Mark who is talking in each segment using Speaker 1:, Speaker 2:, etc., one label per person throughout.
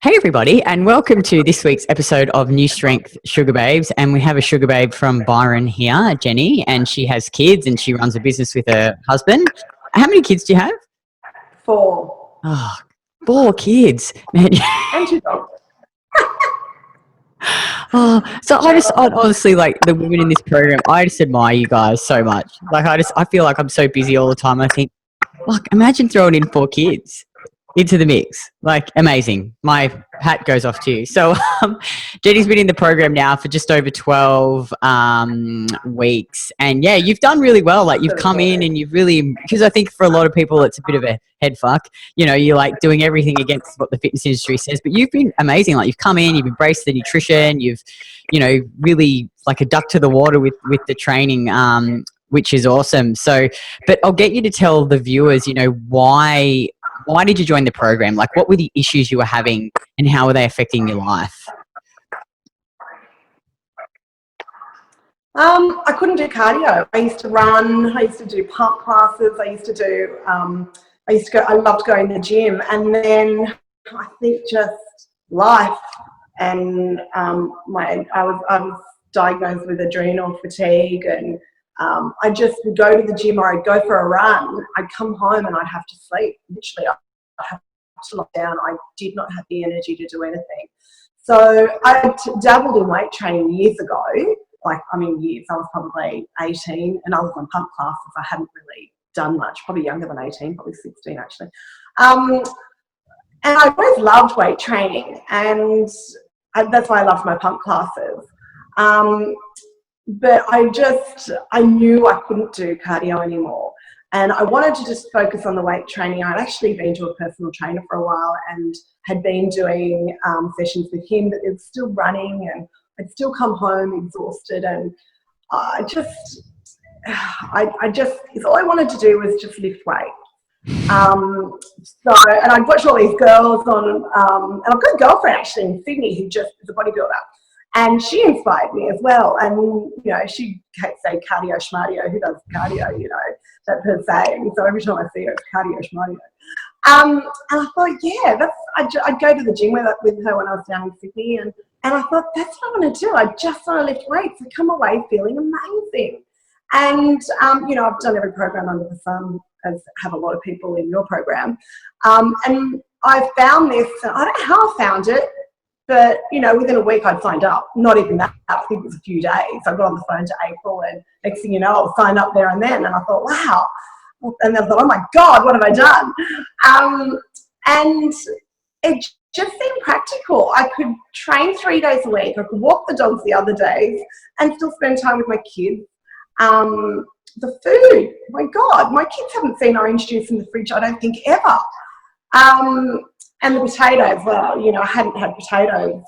Speaker 1: Hey everybody, and welcome to this week's episode of NuStrength Sugar Babes. And we have a sugar babe from Byron here, Jenny, and she has kids and she runs a business with her husband. How many kids do you have?
Speaker 2: 4.
Speaker 1: Oh, 4 kids. Man.
Speaker 2: And 2 dogs.
Speaker 1: So I honestly, like the women in this program, I just admire you guys so much. Like I feel like I'm so busy all the time. I think, fuck, imagine throwing in 4 kids into the mix. Like, amazing. My hat goes off to you. So Jenny's been in the program now for just over 12 weeks, and yeah, you've done really well. Like, you've come in and you've really, because I think for a lot of people it's a bit of a head fuck, you know, you're like doing everything against what the fitness industry says, but you've been amazing. Like, you've come in, you've embraced the nutrition, you've, you know, really like a duck to the water with the training, which is awesome. So, but I'll get you to tell the viewers, you know, why did you join the program? Like, what were the issues you were having and how were they affecting your life?
Speaker 2: I couldn't do cardio. I used to run, I used to do pump classes, I loved going to the gym, and then I think just life and I was diagnosed with adrenal fatigue, and I just would go to the gym or I'd go for a run. I'd come home and I'd have to sleep. Literally, I'd have to lie down. I did not have the energy to do anything. So I dabbled in weight training years ago. Years. I was probably 18, and I was on pump classes. I hadn't really done much. Probably younger than 18, probably 16 actually. And I always loved weight training, and that's why I loved my pump classes. But I knew I couldn't do cardio anymore. And I wanted to just focus on the weight training. I'd actually been to a personal trainer for a while and had been doing sessions with him, but it was still running, and I'd still come home exhausted. And all I wanted to do was just lift weight. And I'd watch all these girls and I've got a girlfriend actually in Sydney who just is a bodybuilder. And she inspired me as well. And, you know, she say cardio schmadio, who does cardio, you know, that per se. So every time I see her, it's cardio schmadio. And I thought, yeah, I'd go to the gym with her when I was down in Sydney. And I thought, that's what I want to do. I just want to lift weights. I come away feeling amazing. And, you know, I've done every program under the sun, as have a lot of people in your program. And I found this, I don't know how I found it, but, you know, within a week I'd signed up. Not even that, I think it was a few days. I got on the phone to April, and next thing you know, I was signed up there and then. And I thought, wow. And then I thought, oh my God, what have I done? And it just seemed practical. I could train 3 days a week. I could walk the dogs the other days and still spend time with my kids. The food, my God, my kids haven't seen orange juice in the fridge, I don't think, ever. And the potatoes, well, you know, I hadn't had potatoes,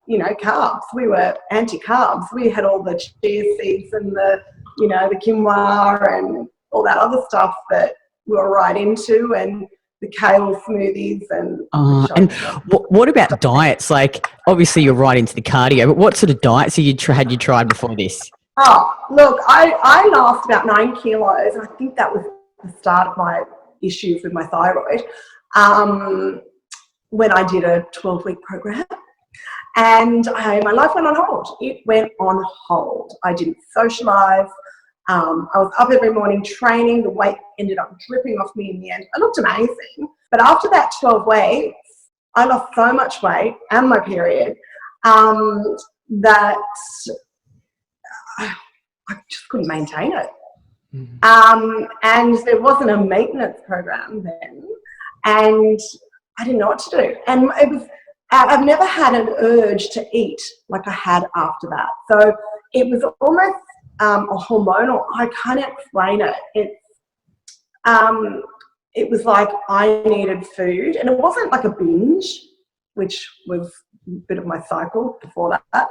Speaker 2: you know, carbs. We were anti-carbs. We had all the chia seeds and the quinoa and all that other stuff that we were right into, and the kale smoothies and
Speaker 1: what about diets? Like, obviously you're right into the cardio, but what sort of diets had you tried before this?
Speaker 2: Oh, look, I lost about 9 kilos, and I think that was the start of my issues with my thyroid. When I did a 12-week program, and my life went on hold. It went on hold. I didn't socialise. I was up every morning training. The weight ended up dripping off me in the end. I looked amazing. But after that 12 weeks, I lost so much weight and my period that I just couldn't maintain it. And there wasn't a maintenance program then. And I didn't know what to do. And I've never had an urge to eat like I had after that. So it was almost a hormonal, I can't explain it. It was like I needed food, and it wasn't like a binge, which was a bit of my cycle before that,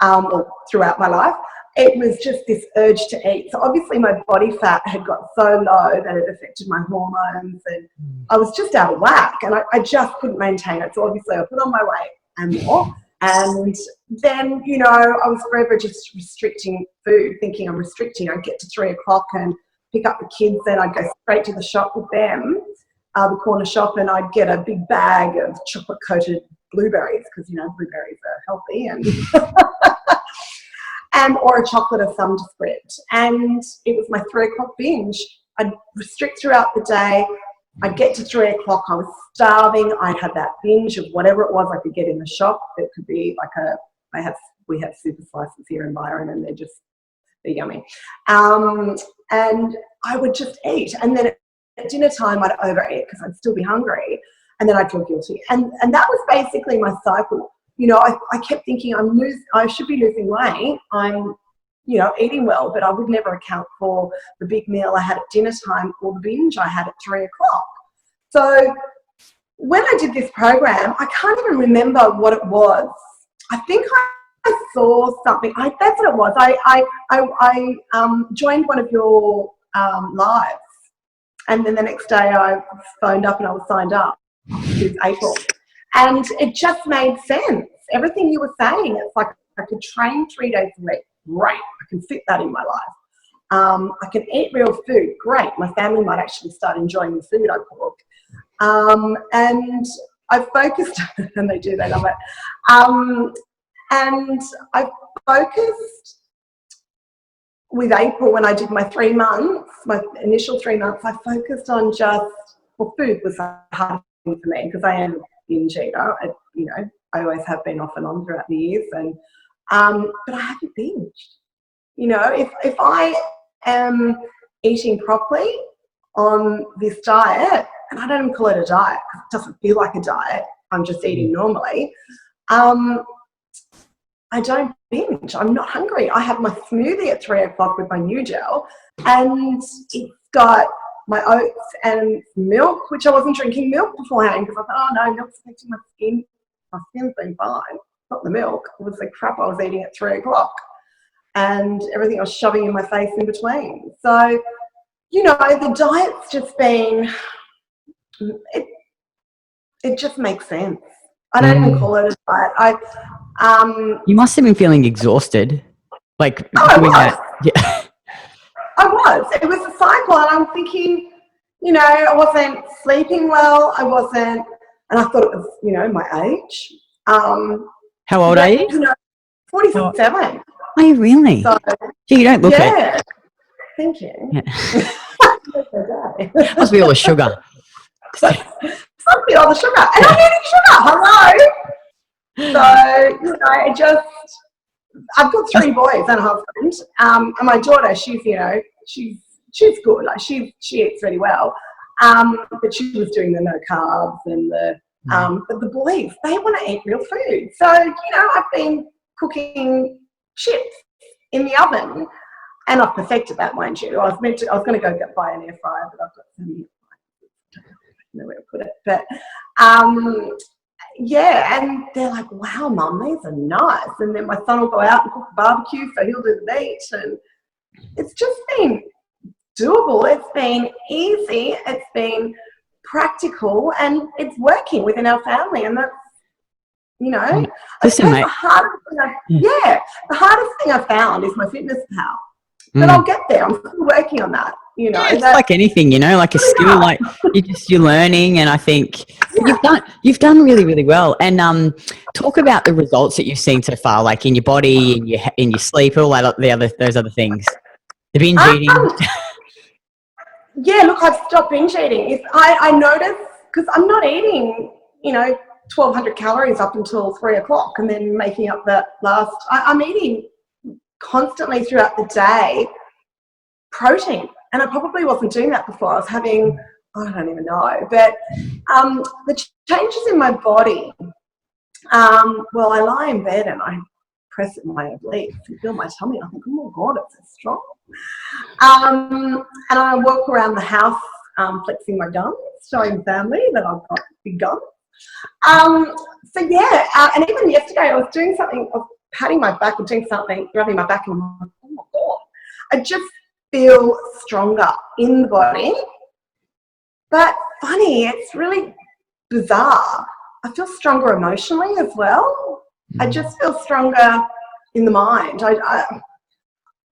Speaker 2: or throughout my life. It was just this urge to eat. So obviously my body fat had got so low that it affected my hormones, and I was just out of whack, and I just couldn't maintain it. So obviously I put on my weight and more. And then, you know, I was forever just restricting food, thinking I'm restricting. I'd get to 3 o'clock and pick up the kids, then I'd go straight to the shop with them. the corner shop, and I'd get a big bag of chocolate-coated blueberries because, you know, blueberries are healthy, and or a chocolate of some descript. And it was my 3 o'clock binge. I'd restrict throughout the day. I'd get to 3 o'clock. I was starving. I'd have that binge of whatever it was I could get in the shop. It could be like we have super slices here in Byron, and they're yummy. And I would just eat. And then at dinner time, I'd overeat because I'd still be hungry. And then I'd feel guilty. And that was basically my cycle. You know, I kept thinking I should be losing weight. I'm, you know, eating well, but I would never account for the big meal I had at dinner time or the binge I had at 3 o'clock. So when I did this program, I can't even remember what it was. I think I saw something. That's what it was. I joined one of your lives, and then the next day I phoned up and I was signed up with April, and it just made sense. Everything you were saying, it's like I could train 3 days a week. Great, I can fit that in my life. I can eat real food. Great, my family might actually start enjoying the food I cook. And I focused, and they love it. And I focused with April when I did my 3 months, my initial 3 months. I focused on food was a hard thing for me because I am a binge eater. I always have been off and on throughout the years, but I haven't binged. You know, if I am eating properly on this diet, and I don't even call it a diet because it doesn't feel like a diet, I'm just eating normally, I don't binge. I'm not hungry. I have my smoothie at 3 o'clock with my new gel, and it's got my oats and milk, which I wasn't drinking milk beforehand because I thought, oh no, milk's affecting my skin. My skin's been fine. Not the milk. It was the crap I was eating at 3 o'clock and everything I was shoving in my face in between. So, you know, the diet's just been, it just makes sense. I don't even call it a diet.
Speaker 1: You must have been feeling exhausted. Like,
Speaker 2: I was.
Speaker 1: Yeah.
Speaker 2: I was. It was a cycle, and I'm thinking, you know, I wasn't sleeping well. I wasn't, and I thought it was, you know, my age.
Speaker 1: How old are you?
Speaker 2: You know, 47.
Speaker 1: Are you really?
Speaker 2: So,
Speaker 1: Gee, you don't look it.
Speaker 2: Yeah. Thank you.
Speaker 1: Yeah. Must be all the sugar.
Speaker 2: Must be all the sugar. And I'm eating sugar. Hello. So, you know, I've got 3 boys and a husband. And my daughter, she's good. Like she eats really well. But she was doing the no carbs and but the boys, they want to eat real food. So, you know, I've been cooking chips in the oven, and I've perfected that, mind you. I was going to go buy an air fryer, but I've got so many. I don't know where to put it. But yeah, and they're like, wow, Mum, these are nice. And then my son will go out and cook a barbecue, so he'll do the meat. And it's just been doable. It's been easy. It's been practical, and it's working within our family. And that's, you know,
Speaker 1: Listen, mate.
Speaker 2: the hardest thing I found is my fitness pal. But I'll get there. I'm still working on that. You know,
Speaker 1: it's like anything, you know, like a skill, like you're learning, and I think you've done really, really well. And talk about the results that you've seen so far, like in your body, in your sleep, all that, those other things. The binge eating.
Speaker 2: Yeah, look, I've stopped binge eating. I notice, because I'm not eating, you know, 1,200 calories up until 3 o'clock, and then making up that last. I'm eating constantly throughout the day protein, and I probably wasn't doing that before. I was having, I don't even know, but the changes in my body, well, I lie in bed and I press it my obliques and feel my tummy. I think, oh my God, it's so strong. And I walk around the house flexing my guns, showing family that I've got big guns. So yeah, and even yesterday I was doing something, I was patting my back or doing something, rubbing my back, and I'm like, oh my God, I just feel stronger in the body. But funny, it's really bizarre. I feel stronger emotionally as well. I just feel stronger in the mind. I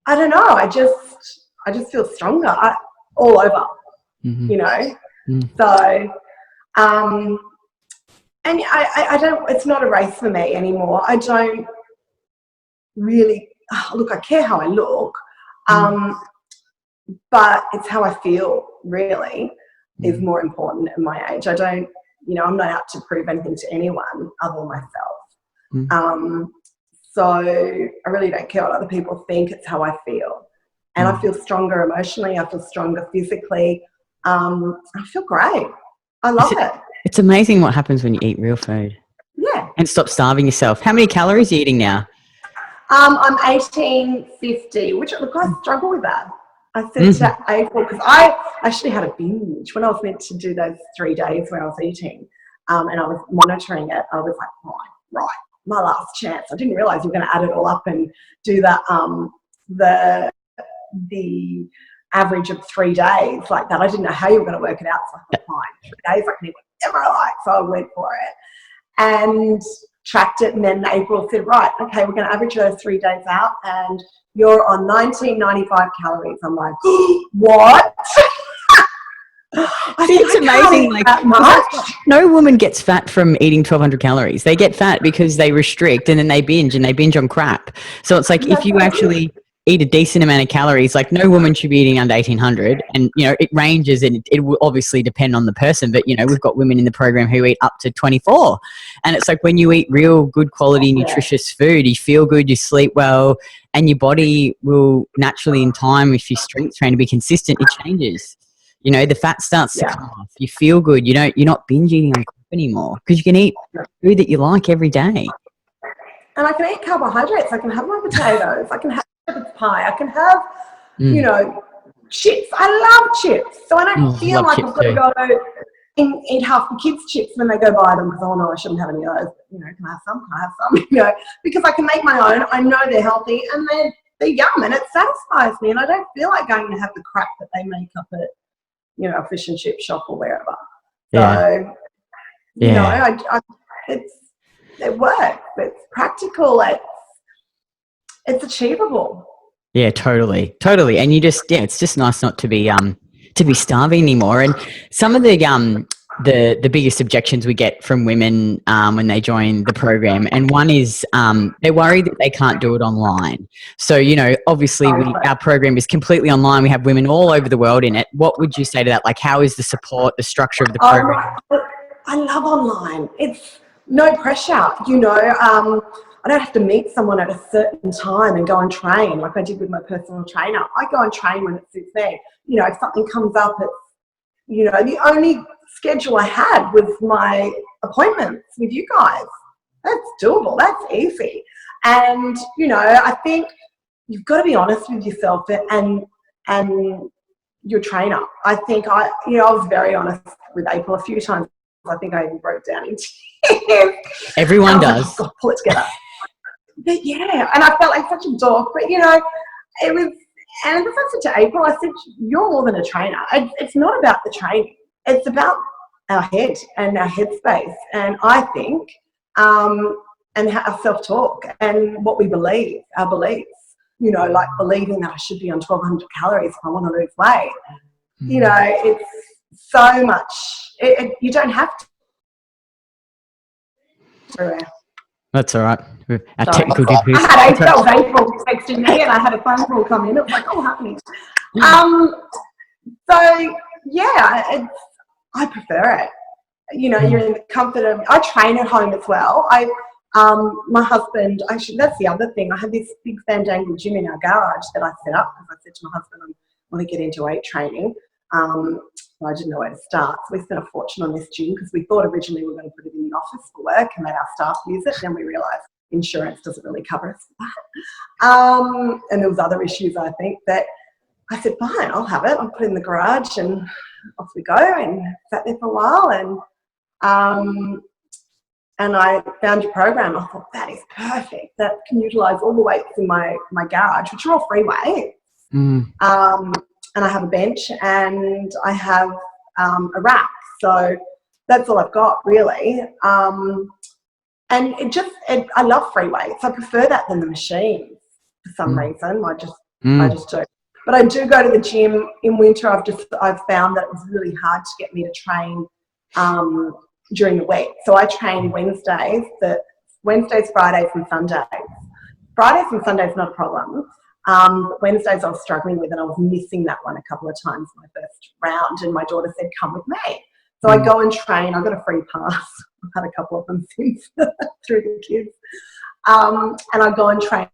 Speaker 2: don't know. I just feel stronger all over, you know. So, and I don't, it's not a race for me anymore. I don't really, look, I care how I look, but it's how I feel really is more important at my age. I don't, I'm not out to prove anything to anyone other than myself. So I really don't care what other people think. It's how I feel. And I feel stronger emotionally. I feel stronger physically. I feel great. I love it.
Speaker 1: It's amazing what happens when you eat real food.
Speaker 2: Yeah.
Speaker 1: And stop starving yourself. How many calories are you eating now?
Speaker 2: I'm 1850, which, look, I struggle with that. I said to April, because I actually had a binge when I was meant to do those 3 days where I was eating, and I was monitoring it. I was like, right, my last chance. I didn't realise you were going to add it all up and do that, the average of 3 days like that. I didn't know how you were going to work it out. So I thought, fine, 3 days, I can eat whatever I like. So I went for it and tracked it. And then April said, right, okay, we're going to average those 3 days out and you're on 1995 calories. I'm like, what?
Speaker 1: See, it's amazing. Like, no woman gets fat from eating 1,200 calories. They get fat because they restrict and then they binge on crap. So it's like if you actually eat a decent amount of calories, like no woman should be eating under 1,800. And, it ranges and it will obviously depend on the person. But, we've got women in the program who eat up to 24. And it's like when you eat real good quality, nutritious food, you feel good, you sleep well, and your body will naturally in time, if you strength train to be consistent, it changes. The fat starts to come off. You feel good. You're not binge eating on crap anymore because you can eat food that you like every day.
Speaker 2: And I can eat carbohydrates. I can have my potatoes. I can have pie. I can have, chips. I love chips. So I don't feel like I've got to go and eat half the kids' chips when they go buy them because, oh no, I shouldn't have any of those. Can I have some? Can I have some? Because I can make my own. I know they're healthy and they're yum and it satisfies me. And I don't feel like going to have the crap that they make up at, a fish and chip shop or wherever. So, it works. It's practical. It's achievable.
Speaker 1: Yeah, totally. And you just, it's just nice not to be starving anymore. And some of the biggest objections we get from women when they join the program, and one is they're worried that they can't do it online. So, obviously our program is completely online. We have women all over the world in it. What would you say to that? Like, how is the support, the structure of the program?
Speaker 2: I love online. It's no pressure, I don't have to meet someone at a certain time and go and train like I did with my personal trainer. I go and train when it suits me. If something comes up, it's, the only schedule I had was my appointments with you guys. That's doable. That's easy. And, I think you've got to be honest with yourself and your trainer. I think I was very honest with April a few times. I think I even broke down in tears.
Speaker 1: Everyone does.
Speaker 2: Like, oh, God, pull it together. But and I felt like such a dork. But it was. And as I said to April, I said, "You're more than a trainer. It's not about the training. It's about our head and our headspace. And I think, and our self-talk and what we believe, our beliefs. Like believing that I should be on 1,200 calories if I want to lose weight. It's so much. You don't have to.
Speaker 1: That's all right. Our technical difficulties.
Speaker 2: That was April texting me and I had a phone call come in. It was like, oh, happening. So, yeah, I prefer it. You're in the comfort of, I train at home as well. My husband, actually, that's the other thing. I had this big fandangle gym in our garage that I set up because I said to my husband, I want to get into weight training. I didn't know where to start. So we spent a fortune on this gym because we thought originally we were going to put it in the office for work and let our staff use it. Then we realised insurance doesn't really cover us for that. And there was other issues, I think, that I said, fine, I'll have it. I'll put it in the garage and off we go, and sat there for a while. And I found your program. I thought, that is perfect. That can utilise all the weights in my garage, which are all free weights. And I have a bench and I have a rack. So that's all I've got, really. And I love free weights. I prefer that than the machines for some reason. I just do. But I do go to the gym in winter. I've found that it was really hard to get me to train during the week. So I train Wednesdays, Fridays and Sundays. Fridays and Sundays not a problem. But Wednesdays I was struggling with, and I was missing that one a couple of times in my first round, and my daughter said, come with me. So I go and train. I got a free pass. I've had a couple of them since through the kids. And I go and train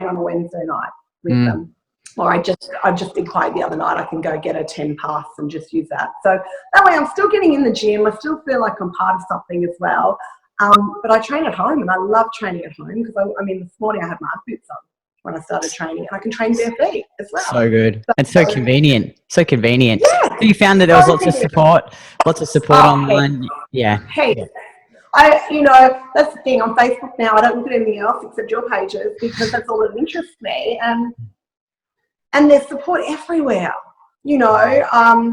Speaker 2: on a Wednesday night with them. Or I just did quite the other night. I can go get a 10 pass and just use that. So that way I'm still getting in the gym. I still feel like I'm part of something as well. But I train at home, and I love training at home because I mean, this morning I had my boots on when I started training, and I can train bare feet as well.
Speaker 1: So good. And so convenient. So convenient.
Speaker 2: Yeah.
Speaker 1: So you found that there was lots of support online.
Speaker 2: Hey.
Speaker 1: Yeah.
Speaker 2: Hey.
Speaker 1: Yeah.
Speaker 2: That's the thing. On Facebook now, I don't look at anything else except your pages because that's all that interests me. And there's support everywhere. My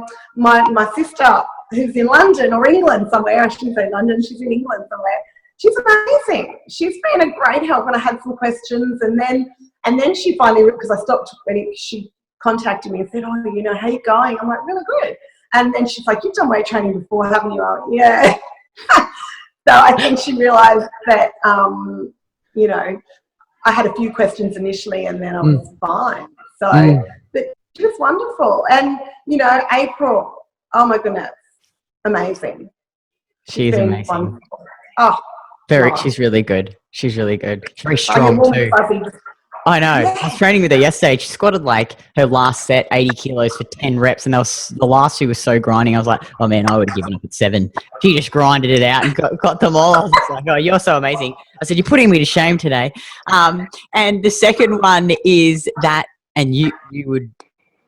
Speaker 2: sister who's in London or England somewhere, I shouldn't say London, she's in England somewhere. She's amazing. She's been a great help when I had some questions, and then she finally, because I stopped when she contacted me and said, oh, how you going? I'm like, really good. And then she's like, you've done weight training before, haven't you? I'm like, yeah. So I think she realised that, I had a few questions initially, and then I was fine. So, but she was wonderful. And, April, oh my goodness, amazing.
Speaker 1: She's amazing.
Speaker 2: Wonderful. Oh,
Speaker 1: she's really good. She's really good. She's very strong too.
Speaker 2: Fuzzy.
Speaker 1: I know.
Speaker 2: Yeah.
Speaker 1: I was training with her yesterday. She squatted like her last set, 80 kilos for 10 reps. And the last two was so grinding. I was like, oh man, I would have given up at 7. She just grinded it out and got them all. I was just like, oh, you're so amazing. I said, you're putting me to shame today. And the second one is that, and you would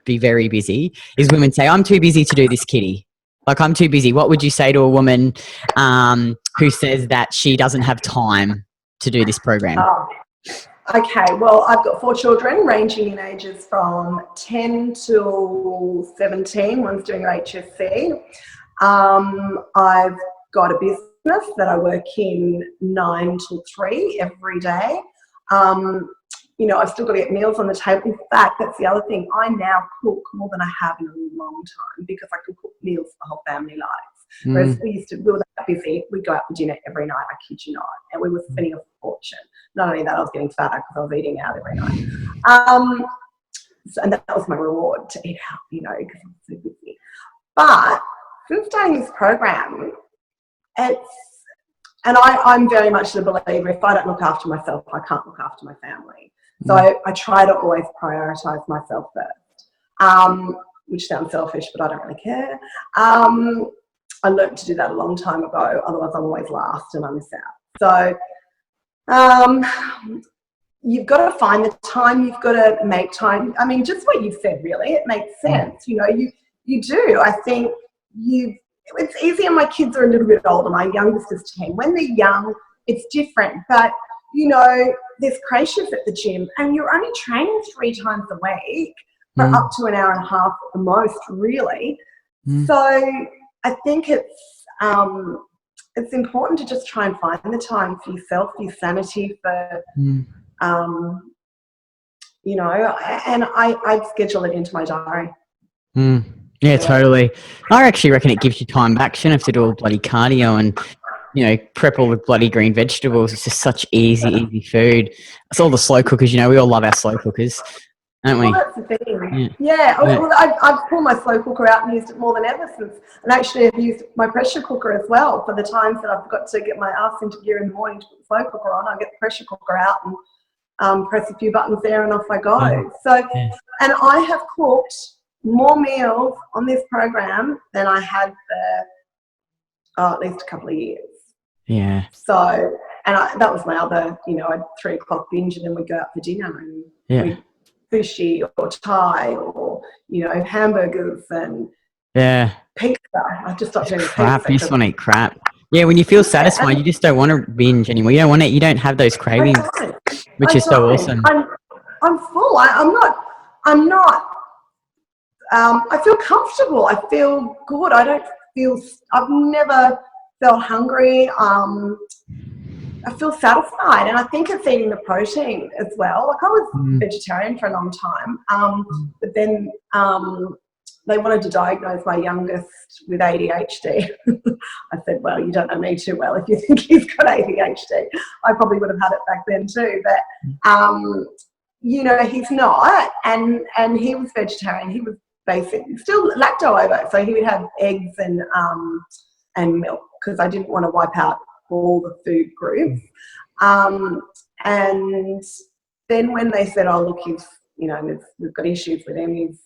Speaker 1: be very busy, is women say, I'm too busy to do this, Kitty. Like, I'm too busy. What would you say to a woman who says that she doesn't have time to do this program?
Speaker 2: Oh. Okay, well, I've got 4 children ranging in ages from 10 to 17. One's doing her HSC. I've got a business that I work in 9 till 3 every day. I've still got to get meals on the table. In fact, that's the other thing. I now cook more than I have in a long time because I can cook meals for the whole family life. Whereas we were that busy, we'd go out for dinner every night, I kid you not, and we were spending a fortune. Not only that, I was getting fatter because I was eating out every night. And that was my reward, to eat out, because I was so busy. But since starting this program, I'm very much the believer, if I don't look after myself, I can't look after my family. So I try to always prioritise myself first, which sounds selfish, but I don't really care. I learned to do that a long time ago. Otherwise, I'm always last and I miss out. So you've got to find the time. You've got to make time. I mean, just what you've said, really, it makes sense. You do. I think it's easier. My kids are a little bit older. My youngest is 10. When they're young, it's different. But, there's crashes at the gym, and you're only training 3 times a week for up to an hour and a half at the most, really. So I think it's important to just try and find the time for yourself, for your sanity, for, and I schedule it into my diary.
Speaker 1: Yeah, totally. I actually reckon it gives you time back. You don't have to do all bloody cardio and, prep all the bloody green vegetables. It's just such easy food. It's all the slow cookers, we all love our slow cookers, don't we?
Speaker 2: Well, that's the thing. Yeah. Well, I've pulled my slow cooker out and used it more than ever since. And actually, I've used my pressure cooker as well for the times that I've got to get my ass into gear in the morning to put the slow cooker on. I get the pressure cooker out and press a few buttons there, and off I go. And I have cooked more meals on this program than I had for at least a couple of years.
Speaker 1: Yeah.
Speaker 2: So, and that was my other, I'd 3 o'clock binge, and then we'd go out for dinner and we'd sushi or Thai or, hamburgers and pizza. I just stopped doing
Speaker 1: crap. You just want to eat crap. Yeah, when you feel satisfied, you just don't want to binge anymore. You don't want it. You don't have those cravings, which is so awesome.
Speaker 2: I'm full. I'm not. I feel comfortable. I feel good. I've never felt hungry. I feel satisfied, and I think it's eating the protein as well. Like I was vegetarian for a long time, but then they wanted to diagnose my youngest with ADHD. I said, well, you don't know me too well if you think he's got ADHD. I probably would have had it back then too, but you know, he's not, and he was vegetarian. He was basically still lacto ovo, so he would have eggs and milk, because I didn't want to wipe out all the food groups. And then when they said, oh, look, he's, you know, we've got issues with him, he's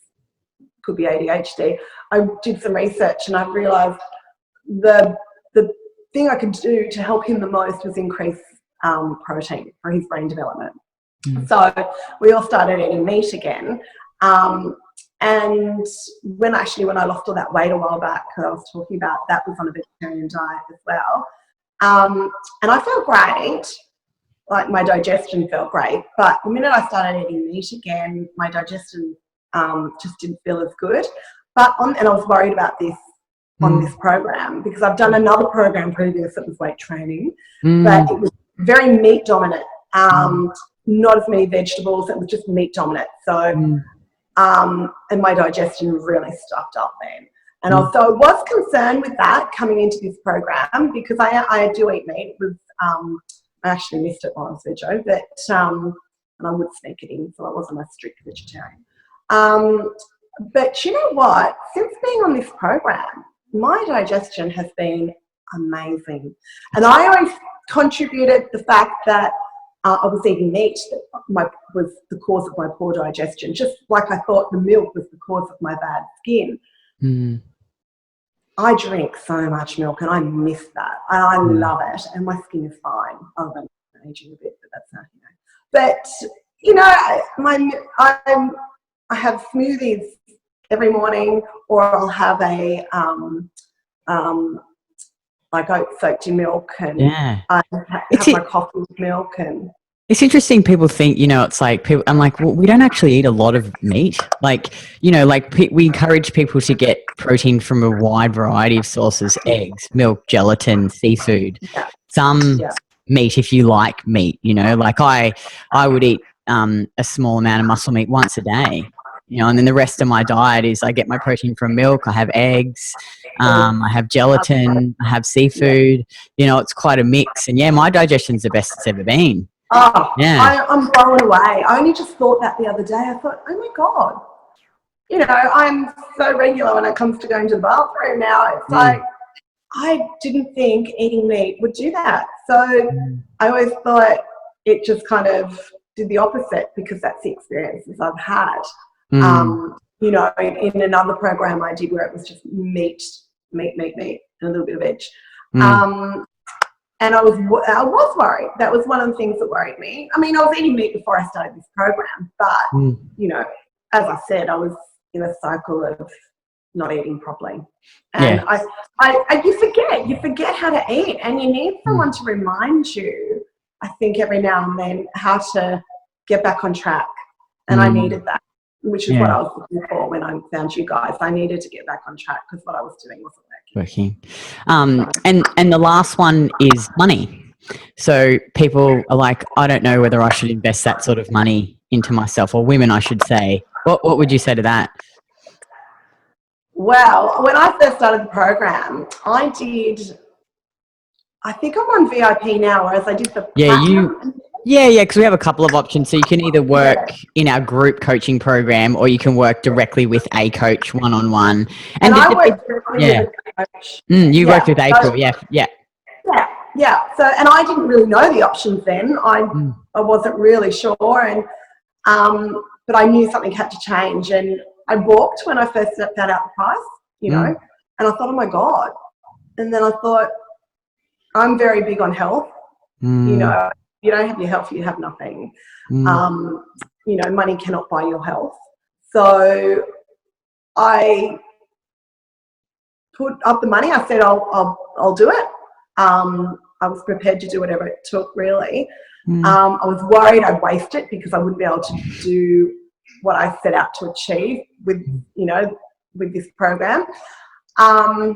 Speaker 2: could be ADHD, I did some research and I realised the thing I could do to help him the most was increase protein for his brain development. So we all started eating meat again. And when I lost all that weight a while back, I was talking about, that was on a vegetarian diet as well. And I felt great, like my digestion felt great. But the minute I started eating meat again, my digestion just didn't feel as good. And I was worried about this on this program, because I've done another program previous that was weight training, but it was very meat dominant, not as many vegetables, it was just meat dominant. So, and my digestion really stuffed up then. And also I was concerned with that coming into this program, because I do eat meat. It was, I actually missed it while I was veggie, but, and I would sneak it in, so I wasn't a strict vegetarian. But you know what? Since being on this program, my digestion has been amazing. And I always contributed the fact that I was eating meat that was the cause of my poor digestion, just like I thought the milk was the cause of my bad skin. I drink so much milk and I miss that. I love it, and my skin is fine. Other than aging a bit, but that's not, you know. But you know, I have smoothies every morning, or I'll have a like oat soaked in milk, and I have my coffee with milk. And
Speaker 1: it's interesting. People think, you know, it's like people. I'm like, well, we don't actually eat a lot of meat. Like, you know, like we encourage people to get protein from a wide variety of sources: eggs, milk, gelatin, seafood, some meat if you like meat. You know, like I would eat a small amount of muscle meat once a day. You know, and then the rest of my diet is I get my protein from milk. I have eggs, I have gelatin, I have seafood. You know, it's quite a mix. And yeah, my digestion's the best it's ever been.
Speaker 2: Oh, yeah. I'm blown away. I only just thought that the other day. I thought, oh my God, you know, I'm so regular when it comes to going to the bathroom now. It's like, I didn't think eating meat would do that. So I always thought it just kind of did the opposite, because that's the experiences I've had. You know, in another program I did where it was just meat, and a little bit of veg. And I was worried. That was one of the things that worried me. I mean, I was eating meat before I started this program, but, you know, as I said, I was in a cycle of not eating properly. And you forget how to eat, and you need someone to remind you, I think, every now and then, how to get back on track. And I needed that, which is what I was looking for when I found you guys. I needed to get back on track because what I was doing wasn't working.
Speaker 1: And the last one is money. So people are like, I don't know whether I should invest that sort of money into myself, or women, I should say. What would you say to that?
Speaker 2: Well, when I first started the program, I think I'm on VIP now, whereas I did the platinum.
Speaker 1: Because we have a couple of options. So you can either work in our group coaching program, or you can work directly with a coach one-on-one.
Speaker 2: And I worked directly with a coach.
Speaker 1: You worked with April, Yeah.
Speaker 2: So, and I didn't really know the options then. I wasn't really sure, and but I knew something had to change, and I balked when I first found out the price, you know, and I thought, oh my God. And then I thought, I'm very big on health, you know. You don't have your health, you have nothing. You know, money cannot buy your health. So I put up the money. I said, I'll do it. I was prepared to do whatever it took, really. I was worried I'd waste it because I wouldn't be able to do what I set out to achieve with, you know, with this program. It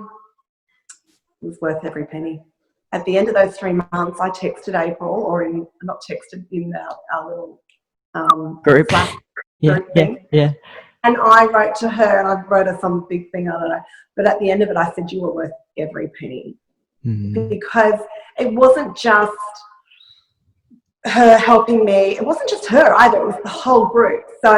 Speaker 2: was worth every penny. at the end of those 3 months, I texted April, or not texted, in our little
Speaker 1: Group.
Speaker 2: Slack
Speaker 1: Yeah,
Speaker 2: group thing.
Speaker 1: yeah.
Speaker 2: And I wrote to her, and I wrote her some big thing, I don't know. But at the end of it, I said, you were worth every penny. Because it wasn't just her helping me. It wasn't just her either. It was the whole group. So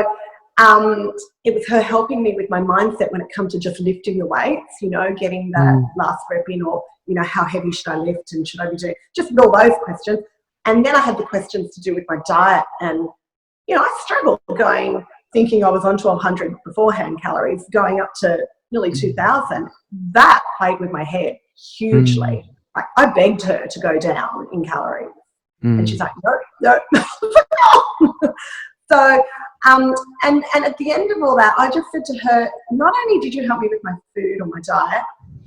Speaker 2: it was her helping me with my mindset when it comes to just lifting the weights, you know, getting that last rep in, or, you know, how heavy should I lift and should I be doing, just all those questions. And then I had the questions to do with my diet. And, you know, I struggled thinking I was on 1,200 beforehand calories, going up to nearly 2,000. That played with my head hugely. Like, I begged her to go down in calories. And she's like, no. So, and at the end of all that, I just said to her, not only did you help me with my food or my diet,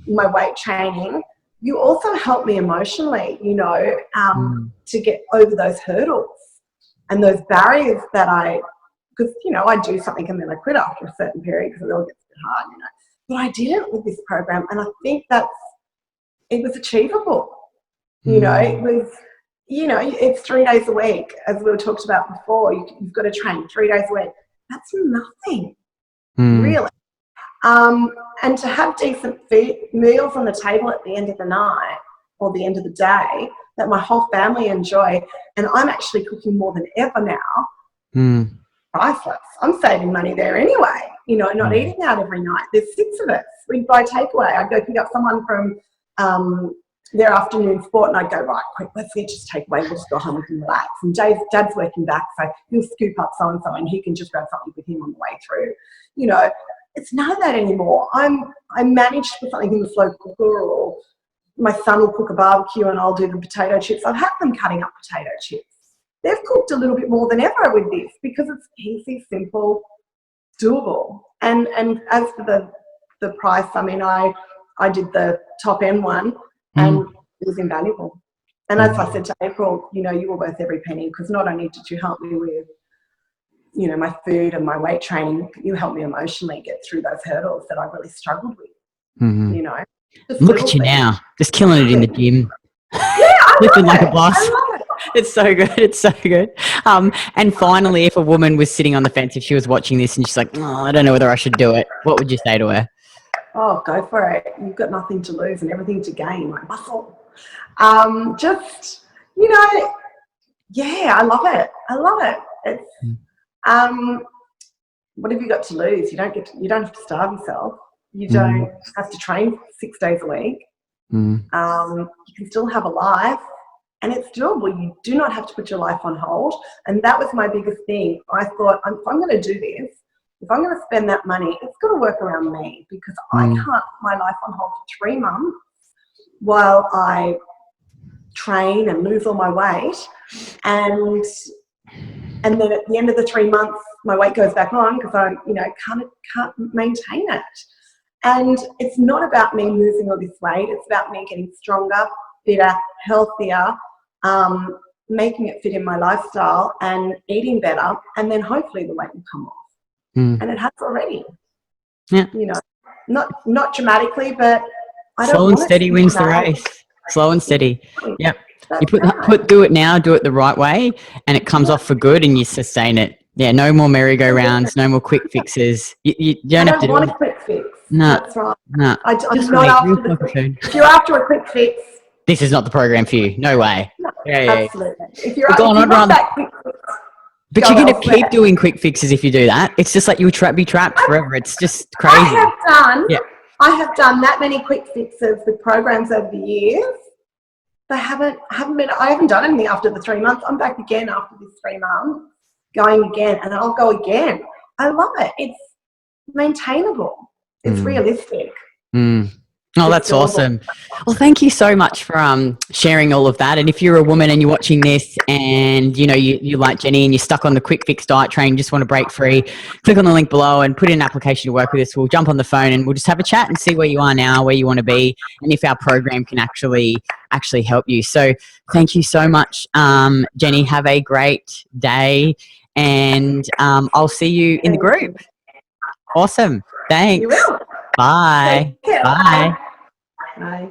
Speaker 2: my weight training, you also helped me emotionally, you know, to get over those hurdles and those barriers that because, you know, I do something and then I quit after a certain period because it all gets a bit hard, you know. But I did it with this program, and I think it was achievable. You know, it was, you know, it's 3 days a week, as we talked about before. You've got to train 3 days a week. That's nothing, really. And to have decent meals on the table at the end of the night or the end of the day that my whole family enjoy, and I'm actually cooking more than ever now, priceless. I'm saving money there anyway, you know, not eating out every night. There's 6 of us. We'd buy takeaway. I'd go pick up someone from their afternoon sport, and I'd go, right, quick, let's get just takeaway. We'll just go home and relax. And Dad's working back, so he'll scoop up so-and-so and he can just grab something with him on the way through. You know, it's none of that anymore. I managed to put something in the slow cooker, or my son will cook a barbecue and I'll do the potato chips. I've had them cutting up potato chips. They've cooked a little bit more than ever with this because it's easy, simple, doable. And as for the price, I mean, I did the top end one, and it was invaluable. And as I said to April, you know, you were worth every penny, because not only did you help me with, you know, my food and my weight training, you helped me emotionally get through those hurdles that I really struggled with. You know,
Speaker 1: look at you now, just killing it in the gym.
Speaker 2: Yeah,
Speaker 1: Lifting like a boss.
Speaker 2: I love it.
Speaker 1: It's so good. It's so good. And finally, if a woman was sitting on the fence, if she was watching this and she's like, oh, I don't know whether I should do it, what would you say to her?
Speaker 2: Oh, go for it. You've got nothing to lose and everything to gain, like muscle. Just, you know, yeah, I love it. I love it. It's, what have you got to lose? You don't have to starve yourself. You don't have to train 6 days a week. You can still have a life, and it's doable. You do not have to put your life on hold. And that was my biggest thing. I thought, if I'm going to do this, if I'm going to spend that money, it's got to work around me, because I can't put my life on hold for 3 months while I train and lose all my weight. And then at the end of the 3 months, my weight goes back on because I, you know, can't maintain it. And it's not about me losing all this weight. It's about me getting stronger, fitter, healthier, making it fit in my lifestyle and eating better. And then hopefully the weight will come off. And it has already.
Speaker 1: Yeah.
Speaker 2: You know, not dramatically, but I don't
Speaker 1: slow and
Speaker 2: want
Speaker 1: steady
Speaker 2: it to
Speaker 1: wins the
Speaker 2: dramatic.
Speaker 1: race. Slow and steady. Yep.
Speaker 2: That's
Speaker 1: You do it now, do it the right way, and it comes off for good, and you sustain it. Yeah, no more merry-go-rounds, no more quick fixes. You don't have to do
Speaker 2: want
Speaker 1: it.
Speaker 2: a quick fix.
Speaker 1: No,
Speaker 2: That's right.
Speaker 1: no.
Speaker 2: I'm
Speaker 1: Just
Speaker 2: not
Speaker 1: wait,
Speaker 2: after
Speaker 1: real
Speaker 2: the
Speaker 1: proper
Speaker 2: quick,
Speaker 1: food.
Speaker 2: if you're after a quick fix,
Speaker 1: This is not the program for you. No way.
Speaker 2: no,
Speaker 1: Yeah.
Speaker 2: absolutely. If you're
Speaker 1: But go on,
Speaker 2: if you
Speaker 1: I'd
Speaker 2: want
Speaker 1: rather.
Speaker 2: that quick fix,
Speaker 1: But
Speaker 2: go
Speaker 1: you're going to
Speaker 2: elsewhere.
Speaker 1: keep doing quick fixes if you do that. It's just like you'll be trapped forever. It's just crazy.
Speaker 2: I have done that many quick fixes with programs over the years. I haven't done anything after the 3 months. I'm back again after this 3 months, going again, and I'll go again. I love it. It's maintainable. It's realistic.
Speaker 1: Oh, that's awesome. Well, thank you so much for sharing all of that. And if you're a woman and you're watching this and, you know, you like Jennie and you're stuck on the quick fix diet train, just want to break free, click on the link below and put in an application to work with us. We'll jump on the phone and we'll just have a chat and see where you are now, where you want to be, and if our program can actually help you. So thank you so much, Jennie. Have a great day, and I'll see you in the group. Awesome. Thanks.
Speaker 2: You will.
Speaker 1: Bye.
Speaker 2: Take care.
Speaker 1: Bye.
Speaker 2: Bye.